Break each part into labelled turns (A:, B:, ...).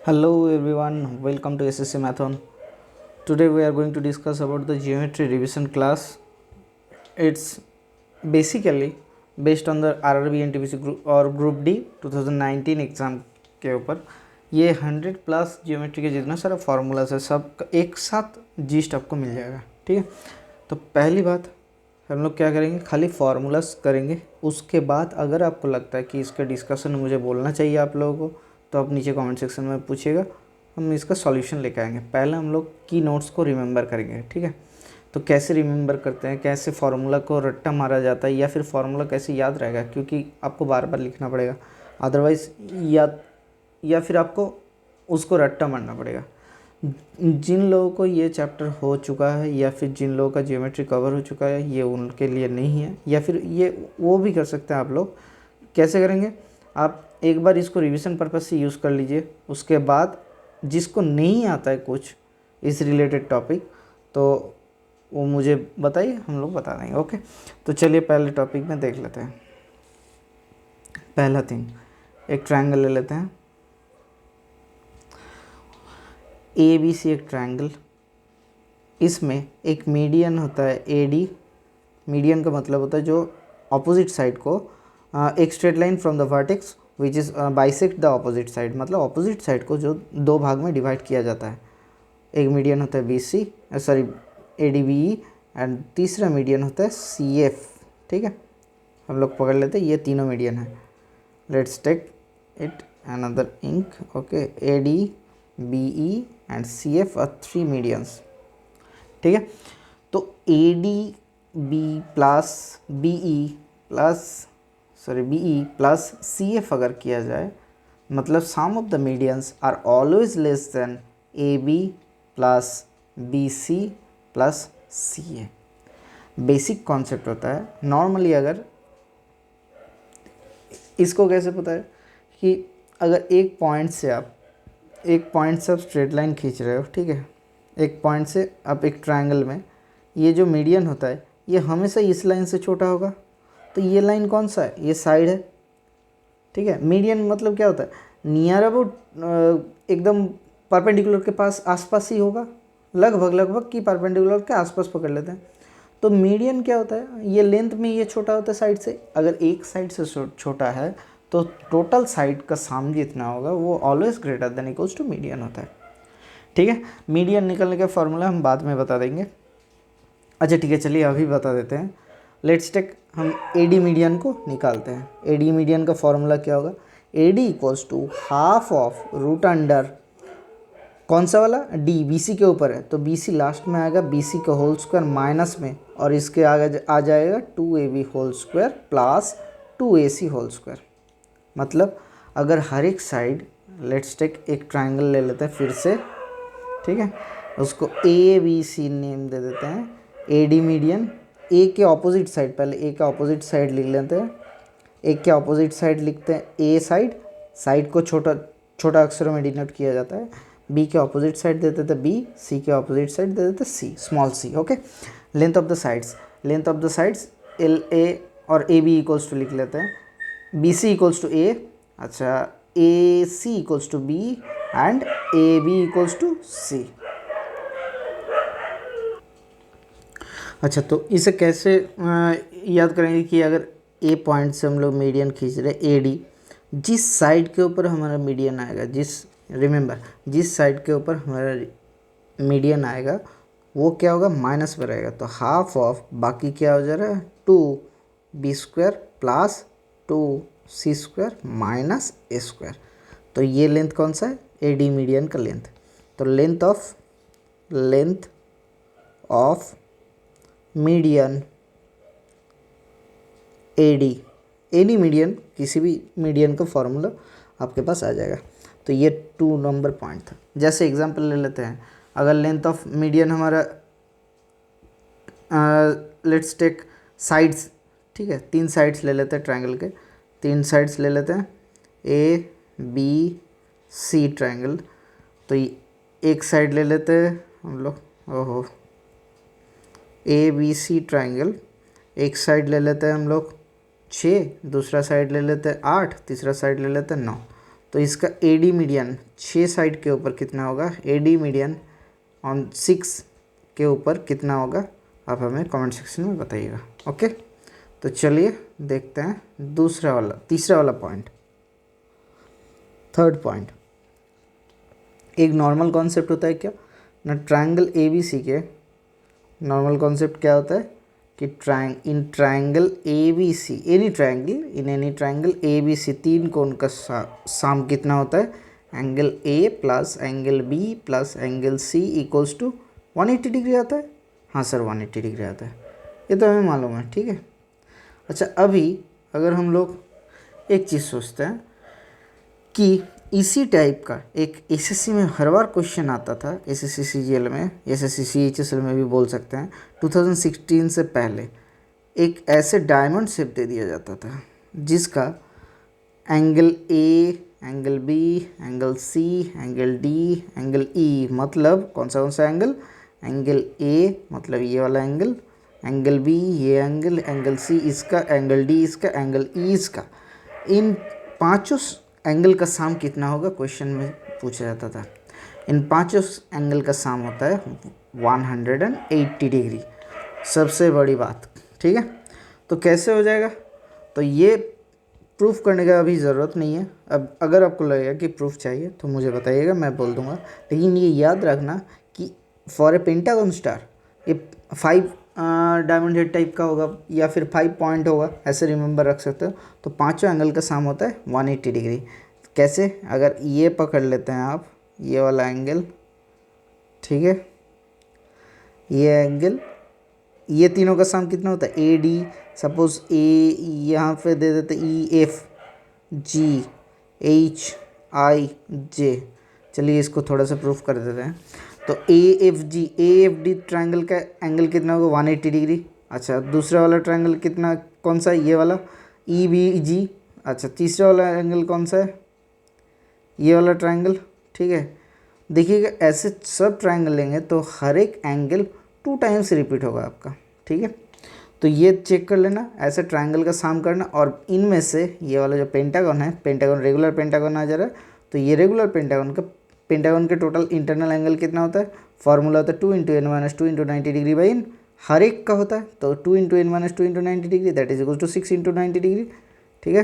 A: Hello everyone, welcome to SSC Mathon. Today we are going to discuss about the geometry revision class. It's basically based on the RRB NTPC group और group D 2019 exam के ऊपर ये 100 plus geometry के जितना सारा formulas है सब एक साथ जीस्ट आपको मिल जाएगा। ठीक है, तो पहली बात हम लोग क्या करेंगे, खाली फार्मूलाज करेंगे। उसके बाद अगर आपको लगता है कि इसका डिस्कशन मुझे बोलना चाहिए आप लोगों को, तो आप नीचे कमेंट सेक्शन में पूछिएगा, हम इसका सॉल्यूशन लेकर आएंगे। पहले हम लोग की नोट्स को रिमेंबर करेंगे। ठीक है, तो कैसे रिमेंबर करते हैं, कैसे फार्मूला को रट्टा मारा जाता है, या फिर फार्मूला कैसे याद रहेगा, क्योंकि आपको बार बार लिखना पड़ेगा, अदरवाइज़ या फिर आपको उसको रट्टा मारना पड़ेगा। जिन लोगों को ये चैप्टर हो चुका है या फिर जिन लोगों का जियोमेट्री कवर हो चुका है, ये उनके लिए नहीं है, या फिर ये वो भी कर सकते हैं। आप लोग कैसे करेंगे, आप एक बार इसको रिवीजन पर्पस से यूज़ कर लीजिए। उसके बाद जिसको नहीं आता है कुछ इस रिलेटेड टॉपिक, तो वो मुझे बताइए, हम लोग बता देंगे। ओके, तो चलिए पहले टॉपिक में देख लेते हैं। पहला थिंग, एक ट्रायंगल ले लेते हैं, ए बी सी एक ट्रायंगल। इसमें एक मीडियन होता है ए डी। मीडियन का मतलब होता है जो ऑपोजिट साइड को एक straight line from the vertex which is bisect the opposite side, मतलब ऑपोजिट साइड को जो दो भाग में डिवाइड किया जाता है। एक मीडियन होता है B C, sorry A D B E, and तीसरा मीडियन होता है सी एफ। ठीक है, हम लोग पकड़ लेते हैं ये तीनों मीडियन है। Let's take it another ink. Okay, A D B E and C F are three medians. ठीक है, तो A D B plus B E plus C F अगर किया जाए, मतलब sum of the medians are always less than A B plus B C plus C A. Basic concept होता है। Normally अगर इसको कैसे पता है कि अगर एक पॉइंट से आप स्ट्रेट लाइन खींच रहे हो, ठीक है, एक पॉइंट से आप एक ट्रायंगल में, ये जो मीडियन होता है ये हमेशा इस लाइन से छोटा होगा। तो ये लाइन कौन सा है, ये साइड है। ठीक है, मीडियन मतलब क्या होता है, नियर अबाउट एकदम परपेंडिकुलर के पास आसपास ही होगा, लगभग कि परपेंडिकुलर के आसपास पकड़ लेते हैं। तो मीडियन क्या होता है, ये लेंथ में ये छोटा होता है साइड से। अगर एक साइड से छोटा है तो टोटल साइड का सम जितना होगा वो always greater than equals to median होता है। ठीक है, मीडियन निकलने का फॉर्मूला हम बाद में बता देंगे। अच्छा ठीक है, चलिए अभी बता देते हैं। लेट्स टेक, हम ए डी मीडियन को निकालते हैं। ए डी मीडियन का फॉर्मूला क्या होगा, A D equals to half of root under कौन सा वाला, डी, बी सी के ऊपर है तो बी सी लास्ट में आएगा, बी सी का होल स्क्वायर माइनस में, और इसके आगे आ जाएगा 2ab whole square plus 2ac whole square. मतलब अगर हर एक साइड, लेट्स टेक एक ट्रायंगल ले लेते हैं फिर से। ठीक है, उसको ए बी सी नेम दे देते हैं। ए डी मीडियन, ए के ऑपोजिट साइड, पहले ए का ऑपोजिट साइड लिख लेते हैं। ए के ऑपोजिट साइड लिखते हैं ए साइड, साइड को छोटा अक्षरों में डिनोट किया जाता है। बी के ऑपोजिट साइड दे देते बी, सी के ऑपोजिट साइड दे देते C, small C. Okay, length of the sides L A और ए बी इक्वल्स टू लिख लेते हैं। B C equals to A, अच्छा A C equals to B and A B equals to C. अच्छा, तो इसे कैसे याद करेंगे कि अगर ए पॉइंट से हम लोग मीडियन खींच रहे ए डी, जिस साइड के ऊपर हमारा मीडियन आएगा, जिस साइड के ऊपर हमारा मीडियन आएगा वो क्या होगा, माइनस में रहेगा। तो हाफ ऑफ, बाकी क्या हो जा रहा है, 2b square plus 2c square minus a square. तो ये लेंथ कौन सा है, ए डी मीडियन का लेंथ। तो length of median AD median, किसी भी मीडियन का फॉर्मूला आपके पास आ जाएगा। तो ये 2 नंबर पॉइंट था। जैसे एग्जांपल ले लेते हैं, अगर लेंथ ऑफ मीडियन हमारा लेट्स टेक साइड्स, ठीक है, 3 साइड्स ले लेते हैं ट्रायंगल के, 3 साइड्स ले लेते हैं, ए बी सी ट्रायंगल। तो एक साइड ले लेते हैं हम लोग, ओहो, ए बी सी ट्रायंगल, एक साइड ले लेते हैं हम लोग 6, दूसरा साइड ले लेते हैं 8, तीसरा साइड ले लेते हैं 9। तो इसका AD मीडियन 6 साइड के ऊपर कितना होगा, AD मीडियन ऑन 6 के ऊपर कितना होगा, आप हमें कमेंट सेक्शन में बताइएगा। ओके, तो चलिए देखते हैं तीसरा वाला पॉइंट, थर्ड पॉइंट। एक नॉर्मल कॉन्सेप्ट होता है क्या ना, ट्रायंगल ABC के नॉर्मल कॉन्सेप्ट क्या होता है कि in triangle ABC, any triangle ABC 3 कोण का साम कितना होता है, angle A plus angle B plus angle C equals to 180 degree आता है। हाँ सर 180 डिग्री आता है, ये तो हमें मालूम है, ठीक है। अच्छा, अभी अगर हम लोग एक चीज़ सोचते हैं कि इसी टाइप का एक एसएससी में हर बार क्वेश्चन आता था, एसएससी सीजीएल में, एसएससी सीएचएसएल में भी बोल सकते हैं, 2016 से पहले एक ऐसे डायमंड शेप दे दिया जाता था जिसका angle A, angle B, angle C, angle D, angle E, मतलब कौन सा एंगल, एंगल A मतलब ये वाला एंगल, एंगल B ये एंगल, एंगल C इसका, एंगल D इसका, एंगल E इसका, इन पांचों एंगल का साम कितना होगा क्वेश्चन में पूछा जाता था। इन पांचों एंगल का साम होता है 180 डिग्री, सबसे बड़ी बात, ठीक है। तो कैसे हो जाएगा, तो ये प्रूफ करने का अभी ज़रूरत नहीं है। अब अगर आपको लगेगा कि प्रूफ चाहिए तो मुझे बताइएगा, मैं बोल दूंगा। लेकिन ये याद रखना कि फॉर ए पेंटागन स्टार ये 5 डायमंड हेड टाइप का होगा या फिर 5 पॉइंट होगा, ऐसे रिमेंबर रख सकते हो। तो पांचों एंगल का साम होता है 180 डिग्री। कैसे, अगर ये पकड़ लेते हैं आप, ये वाला एंगल, ठीक है, ये एंगल, ये तीनों का साम कितना होता है, AD, सपोज A यहाँ पे दे देते EF G H I J। चलिए इसको थोड़ा सा प्रूफ कर देते हैं। तो AFD ट्रायंगल का एंगल कितना होगा, 180 डिग्री। अच्छा, दूसरा वाला ट्रायंगल कितना, कौन सा, ये वाला EBG। अच्छा, तीसरा वाला एंगल कौन सा है, ये वाला ट्रायंगल, ठीक है। देखिएगा ऐसे सब ट्रायंगल लेंगे तो हर एक एंगल 2 टाइम्स रिपीट होगा आपका, ठीक है। तो ये चेक कर लेना, ऐसे ट्रायंगल का साम करना, और इनमें से ये वाला जो पेंटागन है, पेंटागन रेगुलर पेंटागन आ जा रहा है, तो ये रेगुलर पेंटागन के टोटल इंटरनल एंगल कितना होता है, फॉर्मूला होता है 2 × n - 2 × 90 डिग्री बाई n, हर एक का होता है। तो 2 × n - 2 × 90 degree that is equal to 6 × 90 degree, ठीक है,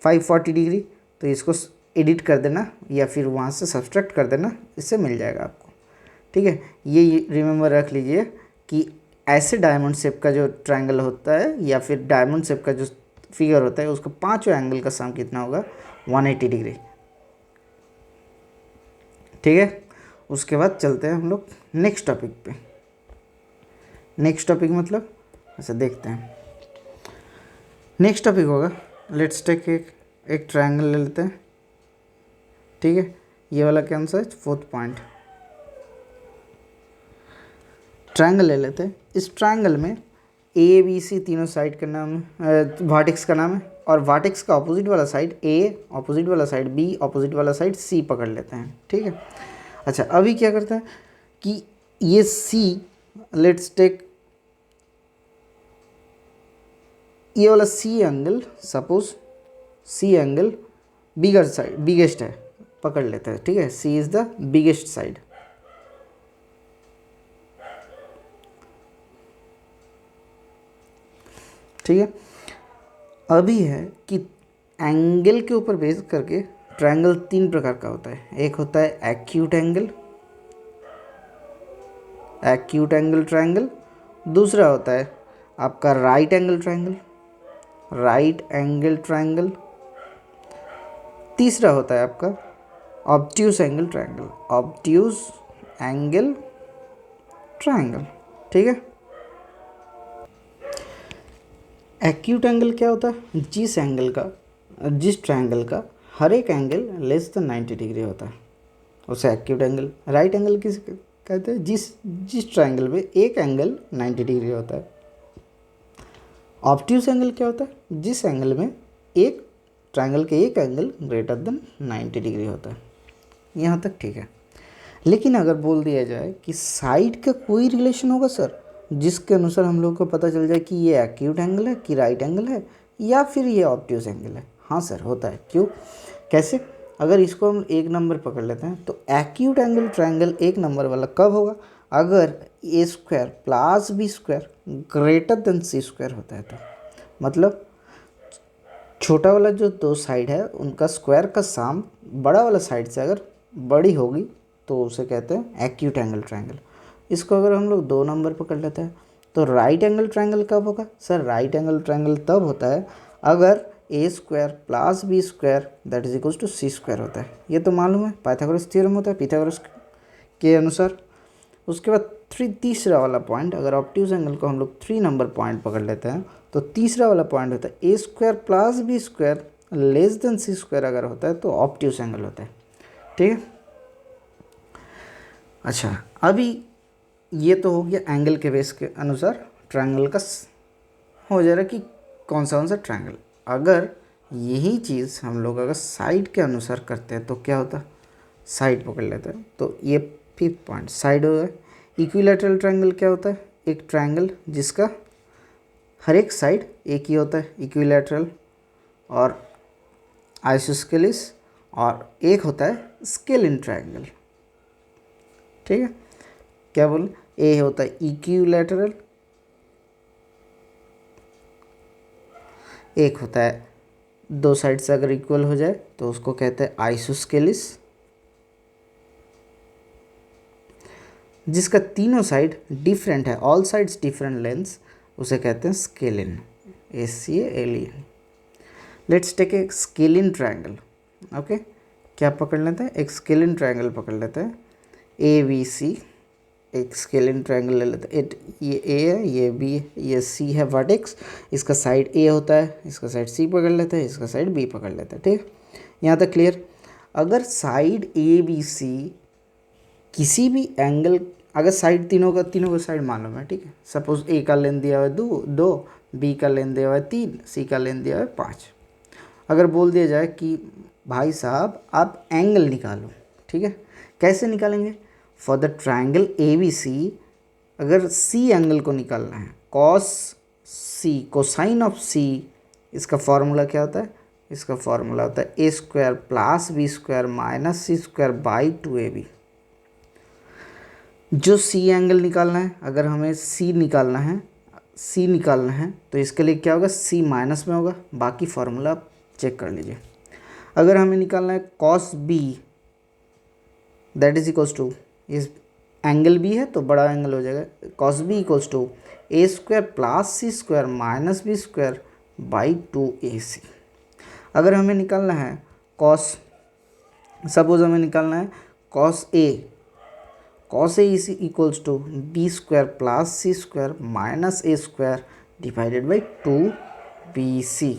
A: 540 डिग्री। तो इसको एडिट कर देना या फिर वहाँ से सब्सट्रैक्ट कर देना, इससे मिल जाएगा आपको, ठीक है। ये रिमेंबर रख लीजिए कि ऐसे डायमंड शेप का जो ट्रायंगल होता है या फिर डायमंड शेप का जो फिगर होता है उसका पांचों एंगल का सम कितना होगा, 180 डिग्री, ठीक है। उसके बाद चलते हैं हम लोग नेक्स्ट टॉपिक पे। नेक्स्ट टॉपिक मतलब ऐसा देखते हैं, नेक्स्ट टॉपिक होगा, लेट्स टेक एक ट्रायंगल ले लेते हैं, ठीक है। ये वाला कौन सा है, 4th पॉइंट, ट्रायंगल ले लेते हैं। इस ट्रायंगल में ABC तीनों साइड का नाम वर्टेक्स का नाम है, और वर्टेक्स का ऑपोजिट वाला साइड A, ऑपोजिट वाला साइड B, ऑपोजिट वाला साइड C पकड़ लेते हैं, ठीक है। अच्छा, अभी क्या करता है कि ये C, लेट्स टेक ये वाला C angle, suppose C angle biggest है, पकड़ लेते हैं, ठीक है। C is the biggest side, ठीक है। अभी है कि एंगल के ऊपर बेस करके ट्रायंगल 3 प्रकार का होता है। एक होता है एक्यूट एंगल ट्रायंगल, दूसरा होता है आपका राइट एंगल ट्रायंगल, तीसरा होता है आपका ऑब्ट्यूज एंगल ट्रायंगल, ठीक है। एक्यूट एंगल क्या होता है, जिस ट्रायंगल का हर एक एंगल लेस देन 90 डिग्री होता है उसे एक्यूट एंगल। राइट एंगल किस कहते हैं, जिस ट्रायंगल में एक एंगल 90 डिग्री होता है। ऑब्ट्यूज एंगल क्या होता है, जिस एंगल में एक ट्रायंगल के एक एंगल ग्रेटर देन 90 डिग्री होता है। यहाँ तक ठीक है। लेकिन अगर बोल दिया जाए कि साइड का कोई रिलेशन होगा सर, जिसके अनुसार हम लोग को पता चल जाए कि ये एक्यूट एंगल है कि राइट एंगल है या फिर ये ऑब्ट्यूज एंगल है, हाँ सर होता है। क्यों, कैसे? अगर इसको हम एक नंबर पकड़ लेते हैं तो एक्यूट एंगल ट्रायंगल एक नंबर वाला कब होगा? अगर A square plus B square greater than C square होता है तो। मतलब छोटा वाला जो दो साइड है उनका स्क्वायर का सम बड़ा वाला साइड से अगर बड़ी होगी तो उसे कहते हैं एक्यूट एंगल ट्रायंगल। इसको अगर हम लोग दो नंबर पकड़ लेते हैं तो राइट एंगल ट्रायंगल कब होगा? सर राइट एंगल ट्रायंगल तब होता है अगर A square plus B square that is equals to C square होता है। ये तो मालूम है, पाइथागोरस थ्योरम होता है पिथागोरस के अनुसार। उसके बाद तीसरा वाला पॉइंट, अगर ऑब्ट्यूज एंगल को हम लोग 3 नंबर पॉइंट पकड़ लेते हैं तो तीसरा वाला पॉइंट होता है A square plus B square less than C square अगर होता है तो ऑब्ट्यूज एंगल होता है। ठीक है। अच्छा, अभी ये तो हो गया एंगल के बेस के अनुसार ट्रायंगल का हो जा रहा कि कौन सा ट्रायंगल। अगर यही चीज़ हम लोग अगर साइड के अनुसार करते हैं तो क्या होता है? साइड पकड़ लेते हैं तो ये 5th पॉइंट साइड हो गया। इक्विलैटरल ट्रायंगल क्या होता है? एक ट्रायंगल जिसका हर एक साइड एक ही होता है, इक्विलैटरल और आइसोस्केलिस, और एक होता है स्केलिन ट्रायंगल। ठीक है, क्या बोल, ए होता है इक्विलैटरल, एक होता है दो साइड से अगर इक्वल हो जाए तो उसको कहते हैं आइसोस्केलिस, जिसका तीनों साइड डिफरेंट है, ऑल साइड्स डिफरेंट लेंथ्स, उसे कहते हैं scalene, SCALIN। Let's take a scalene triangle. Okay, क्या पकड़ लेते हैं? एक स्केलिन ट्रायंगल पकड़ लेते हैं ABC। एक स्केलिन ट्रायंगल ले लेते हैं, ये A है, ये B है, ये C है वर्टेक्स, इसका साइड A होता है, इसका साइड C पकड़ लेते हैं, इसका साइड B पकड़ लेते हैं। ठीक, यहाँ तक क्लियर। अगर साइड ABC किसी भी एंगल, अगर साइड तीनों का साइड मालूम है, ठीक है, सपोज A का लेंथ दिया हुआ है 2, B का लेंथ दिया हुआ है 3, C का लेंथ दिया हुआ है 5। अगर बोल दिया जाए कि भाई साहब आप एंगल निकालो, ठीक है, कैसे निकालेंगे? फॉर द ट्रायंगल ABC अगर C एंगल को निकालना है, cos C, cosine of C, इसका फॉर्मूला क्या होता है? इसका फॉर्मूला होता है A square plus B square minus C square by 2AB। जो C एंगल निकालना है, अगर हमें C निकालना है तो इसके लिए क्या होगा? C माइनस में होगा, बाकी फार्मूला आप चेक कर लीजिए। अगर हमें निकालना है cos B that is equals to, इस एंगल B है तो बड़ा एंगल हो जाएगा, cos B equals to A square plus C square minus B square by 2AC। अगर हमें निकालना है सपोज हमें निकालना है cos A is equals to B square plus C square minus A square divided by 2BC।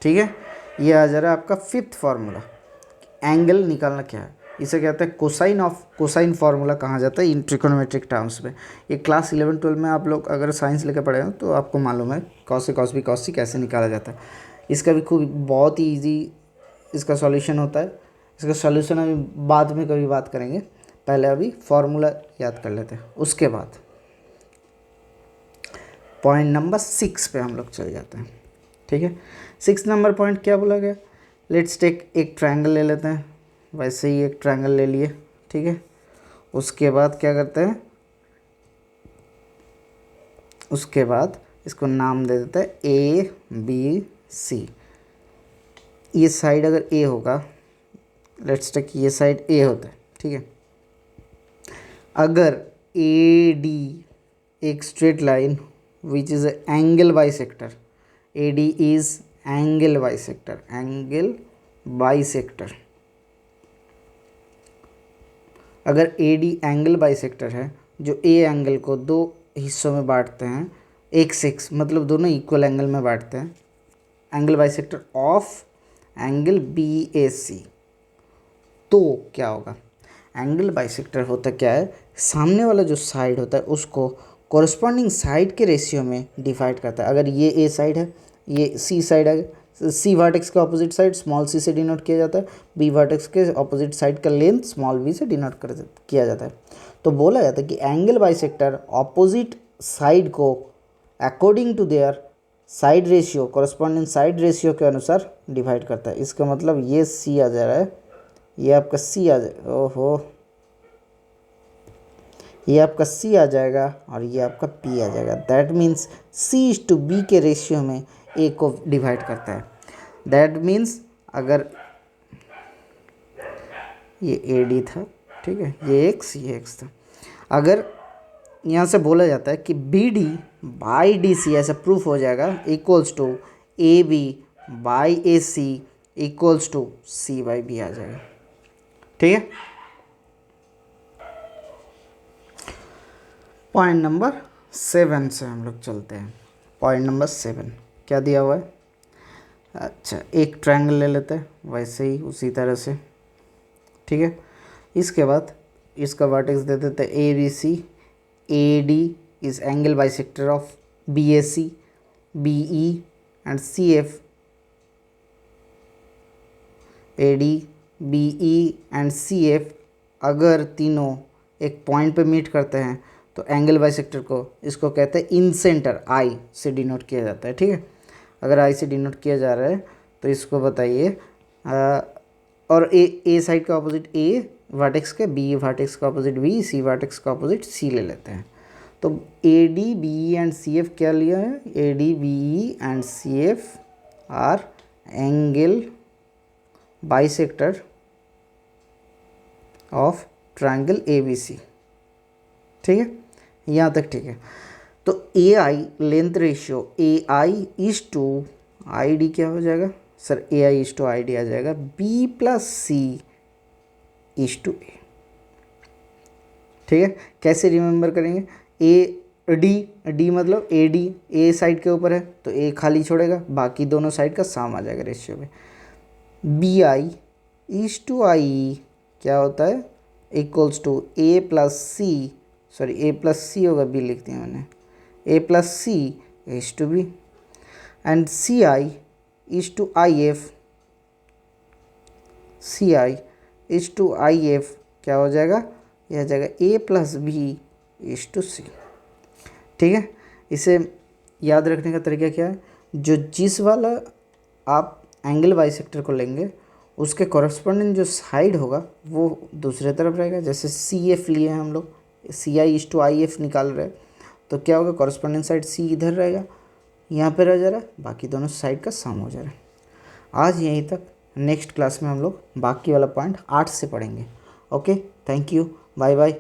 A: ठीक है, ये आ जा रहा है आपका 5th फार्मूला। एंगल निकालना क्या है, इसे कहते हैं कोसाइन फार्मूला कहा जाता है इन ट्रिकोनोमेट्रिक टर्म्स में। ये क्लास 11-12 में आप लोग अगर साइंस लेकर पढ़े हो तो आपको मालूम है cos A cos B cos C कैसे निकाला जाता है। इसका भी खूब बहुत ही ईजी इसका सॉल्यूशन होता है। इसका सॉल्यूशन अभी बाद में कभी बात करेंगे, पहले अभी फार्मूला याद कर लेते हैं, उसके बाद पॉइंट नंबर 6 पे हम लोग चल जाते हैं। ठीक है, 6 नंबर पॉइंट क्या बोला गया? लेट्स टेक एक ट्रायंगल ले लेते हैं, वैसे ही एक ट्रायंगल ले लिए। ठीक है, उसके बाद क्या करते हैं? उसके बाद इसको नाम दे देते हैं ABC। ये साइड अगर A होगा, लेट्स टेक ये साइड A होता है, ठीक है। अगर AD एक straight line which is angle bisector, AD is angle bisector, अगर AD एंगल बाइसेक्टर है जो A एंगल को दो हिस्सों में बांटते हैं, एक से एक, मतलब दोनों इक्वल एंगल में बांटते हैं, angle bisector of angle BAC, तो क्या होगा? एंगल बाइसेक्टर होता क्या है? सामने वाला जो साइड होता है उसको कॉरस्पॉन्डिंग साइड के रेशियो में डिवाइड करता है। अगर ये A साइड है, ये C साइड है, C वर्टेक्स के ऑपोजिट साइड स्मॉल c से डिनोट किया जाता है, B वर्टेक्स के ऑपोजिट साइड का लेंथ स्मॉल b से डिनोट किया जाता है। तो बोला जाता है कि एंगल बाइसेक्टर ऑपोजिट साइड को according to their side ratio, corresponding side ratio के अनुसार डिवाइड करता है। इसका मतलब ये सी आ जा रहा है, ये आपका सी आ जाए, ओहो, ये आपका सी आ जाएगा और ये आपका पी आ जाएगा। That means C is to B के रेशियो में ए को डिवाइड करता है। दैट मीन्स अगर ये ए डी था, ठीक है, ये एक्स था, अगर यहाँ से बोला जाता है कि B D by D C, ऐसा प्रूफ हो जाएगा, equals to A B by A C equals to C by B आ जाएगा। ठीक है, पॉइंट नंबर 7 से हम लोग चलते हैं। पॉइंट नंबर 7 क्या दिया हुआ है? अच्छा, एक ट्रायंगल ले लेते हैं वैसे ही उसी तरह से, ठीक है। इसके बाद इसका वर्टेक्स दे देते हैं A B C, A D is angle bisector of B A C, B E and C F, A D B E and C F अगर तीनों एक पॉइंट पे मीट करते हैं तो एंगल बाइसेक्टर को, इसको कहते हैं इन सेंटर, आई से डिनोट किया जाता है। ठीक है, अगर आई से डिनोट किया जा रहा है तो इसको बताइए, और ए साइड का ऑपोजिट ए वर्टेक्स के, बी वर्टेक्स का ऑपोजिट बी, सी वर्टेक्स का ऑपोजिट सी ले लेते हैं। तो A D B E and C F क्या लिया है? A D B E and C F are angle bisector of triangle A B C. ठीक है, यहाँ तक ठीक है। तो A I length ratio, A I is to I D क्या हो जाएगा sir? A I is to I D आ जाएगा B plus C is to A. ठीक है, कैसे रिमेंबर करेंगे? ए डी मतलब ए डी ए साइड के ऊपर है तो ए खाली छोड़ेगा, बाकी दोनों साइड का साम आ जाएगा रेशियो में। B I is to I क्या होता है? Equals to A plus C, sorry A plus C होगा, बी लिख दिया मैंने, A plus C is to B, and C I is to I F, C I is to I F क्या हो जाएगा? यह आ जाएगा A plus B is to C. ठीक है, इसे याद रखने का तरीका क्या है? जो जिस वाला आप एंगल बाइसेक्टर को लेंगे उसके कॉरस्पॉन्डिंग जो साइड होगा वो दूसरे तरफ रहेगा। जैसे सी एफ लिए हैं हम लोग, सी I is to I F निकाल रहे हैं, तो क्या होगा? कॉरस्पॉन्डिंग साइड सी इधर रहेगा, यहाँ पे रह जा रहा है, बाकी दोनों साइड का सम हो जा रहा है। आज यहीं तक, नेक्स्ट क्लास में हम लोग बाकी वाला पॉइंट 8 से पढ़ेंगे। Okay, thank you, bye bye.